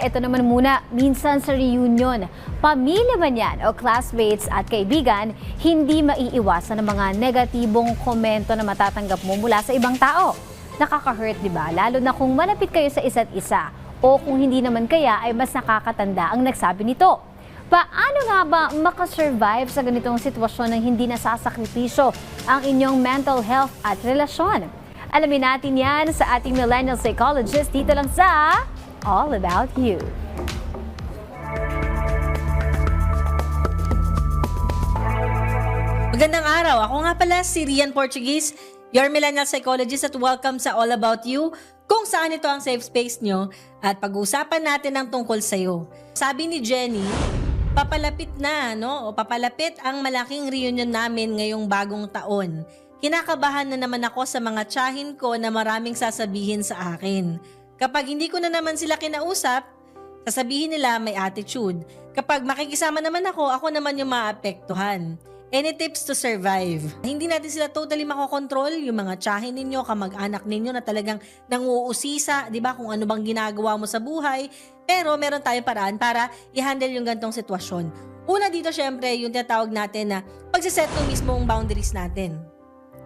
ito naman muna, minsan sa reunion, pamilya man yan o classmates at kaibigan, hindi maiiwasan ng mga negatibong komento na matatanggap mo mula sa ibang tao. Nakaka-hurt, di ba? Lalo na kung malapit kayo sa isa't isa o kung hindi naman kaya ay mas nakakatanda ang nagsabi nito. Paano nga ba makasurvive sa ganitong sitwasyon ng hindi nasasakripisyo ang inyong mental health at relasyon? Alamin natin yan sa ating millennial psychologist dito lang sa All About You. Magandang araw. Ako nga pala si Rian Portuguese, your millennial psychologist, at welcome sa All About You, kung saan ito ang safe space nyo at pag-uusapan natin ang tungkol sa'yo. Sabi ni Jenny, papalapit na, no? O papalapit ang malaking reunion namin ngayong bagong taon. Kinakabahan na naman ako sa mga tiyahin ko na maraming sasabihin sa akin. Kapag hindi ko na naman sila kinausap, sasabihin nila may attitude. Kapag makikisama naman ako naman yung maapektuhan. Any tips to survive? Hindi natin sila totally makokontrol, yung mga tiyahin ninyo, kamag-anak ninyo na talagang nanguusisa, di ba, kung ano bang ginagawa mo sa buhay. Pero meron tayong paraan para i-handle yung gantong sitwasyon. Una dito, syempre, yung tinatawag natin na pagsiset ng mismong boundaries natin.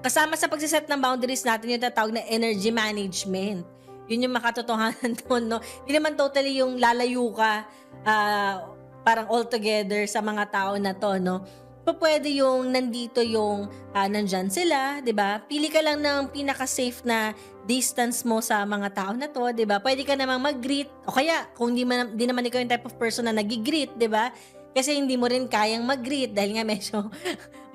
Kasama sa pagsiset ng boundaries natin yung tinatawag na energy management. Yun yung makatotohanan doon, no? Hindi naman totally yung lalayo ka parang all together sa mga tao na to, no? Pwede yung nandito yung nandyan sila, 'di ba? Pili ka lang ng pinaka-safe na distance mo sa mga tao na to, 'di ba? Pwede ka namang mag-greet o kaya kung di naman ikaw yung type of person na nagi-greet, 'di ba? Kasi hindi mo rin kayang mag-greet dahil nga medyo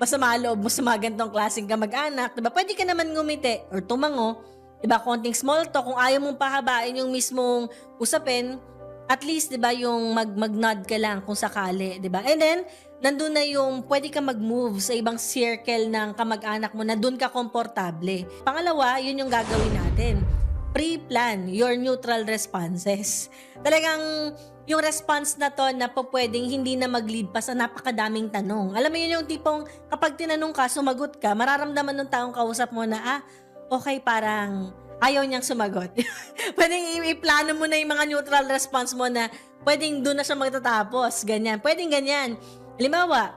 masama loob mo sa mga ganitong klaseng kamag-anak, 'di ba? Pwede ka naman ngumiti or tumango, 'di ba? Konting small talk kung ayaw mong pahabain yung mismong usapin, at least 'di ba yung mag-nod ka lang kung sakali, 'di ba? And then nandun na yung pwede ka mag-move sa ibang circle ng kamag-anak mo na dun ka komportable. Pangalawa, yun yung gagawin natin. Pre-plan your neutral responses. Talagang yung response na to na pwedeng hindi na mag-lead pa sa napakadaming tanong. Alam mo yun yung tipong kapag tinanong ka, sumagot ka, mararamdaman ng taong kausap mo na, okay, parang ayaw niyang sumagot. Pwedeng i-plano mo na yung mga neutral response mo na pwedeng doon na siya magtatapos. Ganyan. Pwedeng ganyan. Halimbawa,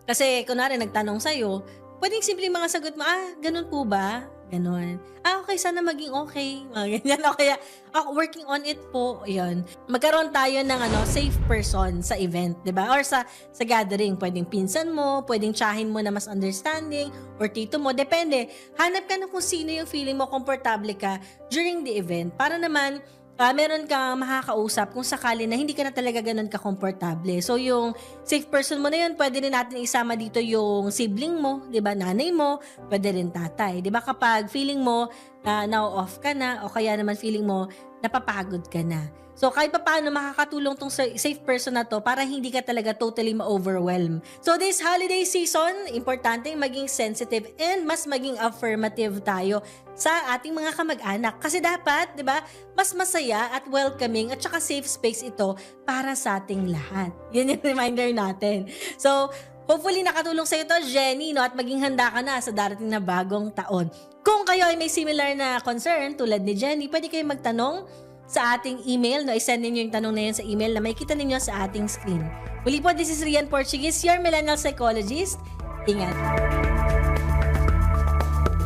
kasi kunwari nagtanong sa'yo, pwedeng simple mga sagot mo, ganun po ba? Ganun. Okay, sana maging okay. Mga ganyan. O kaya, working on it po. Yun. Magkaroon tayo ng safe person sa event, di ba? Or sa gathering. Pwedeng pinsan mo, pwedeng tiyahin mo na mas understanding, or tito mo. Depende. Hanap ka na kung sino yung feeling mo komportable ka during the event. Para naman, meron kang makakausap kung sakali na hindi ka na talaga ganun ka-komportable. So, yung safe person mo na yun, pwede rin natin isama dito yung sibling mo, di ba? Nanay mo, pwede rin tatay. Di ba? Kapag feeling mo na-off ka na, o kaya naman feeling mo napapagod ka na. So, kahit pa paano makakatulong tong safe person na to para hindi ka talaga totally ma-overwhelm. So, this holiday season, importante maging sensitive and mas maging affirmative tayo sa ating mga kamag-anak. Kasi dapat, di ba, mas masaya at welcoming at saka safe space ito para sa ating lahat. Yun yung reminder natin. So, hopefully nakatulong sa ito, Jenny, no? At maging handa ka na sa darating na bagong taon. Kung kayo ay may similar na concern tulad ni Jenny, pwede kayo magtanong sa ating email, no? I-send ninyo yung tanong na yun sa email na makikita ninyo sa ating screen. Muli po, this is Rian Portuguese, your millennial psychologist. Ingat!